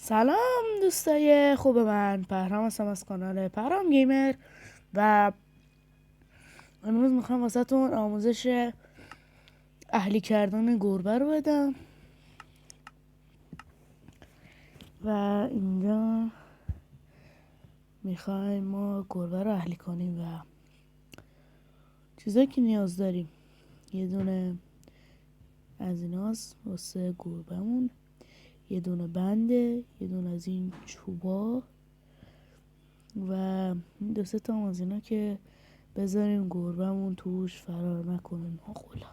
سلام دوستای خوب من، پرهام هستم از کانال پرهام گیمر و امروز میخوام واسهتون آموزش اهلی کردن گربه رو بدم. و اینجا میخوایم ما گربه رو اهلی کنیم و چیزایی که نیاز داریم یه دونه از ایناست واسه گربهمون، یه دونه بنده، یه دونه از این چوبا و دو سه تا از اینا که بذاریم گربهمون توش فرار نکنه ناخلا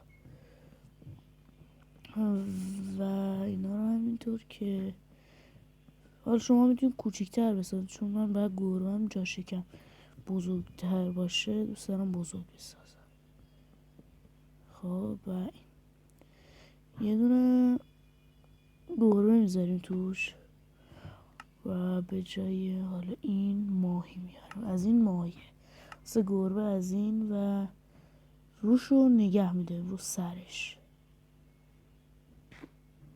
و اینا رو همینطور که حالا شما میتونید کوچیک‌تر بسازید، چون من باید گربه‌م جا شکم بزرگتر باشه، دوست دارم بزرگ بسازم. خب و یه دونه گربه میذاریم توش و به جای حالا این ماهی میارم، از این ماهی واسه گربه، از این و روشو نگه میده رو سرش.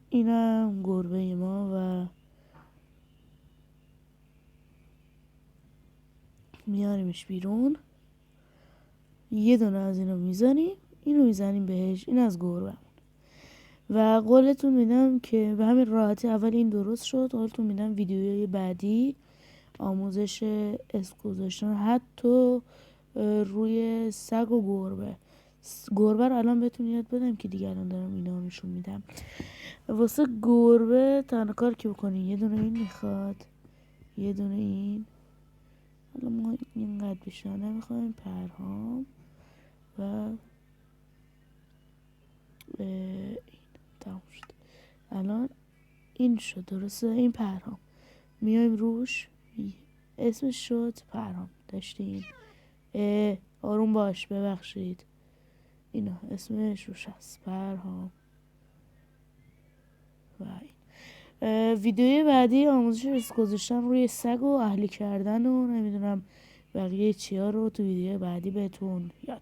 اینم گربه ما و میاریمش بیرون. یه دونه از اینو میزنیم، اینو میزنیم بهش، این از گربه و قولتون میدم که به همین راحتی اول این درست شد. قولتون میدم ویدیوی بعدی آموزش اسم گذاشتن حتی روی سگ و گربه رو الان بهتون یاد بدم که دیگه الان دارم اینا رو نشون میدم. واسه گربه تنها کار که بکنین یه دونه این میخواد، یه دونه این. حالا ما اینقدر بیشتر نمیخوایم، پرهام و این تموم شد. الان این شد درسته، این پرهام میایم روش، اسمش شد پرهام. داشتین آروم باش، ببخشید، اینا اسمش روش هست، پرهام و این. ویدیوی بعدی آموزش اسم گذاشتن روی سگ و اهلی کردن و نمیدونم بقیه چیا رو تو ویدیو بعدی بهتون یاد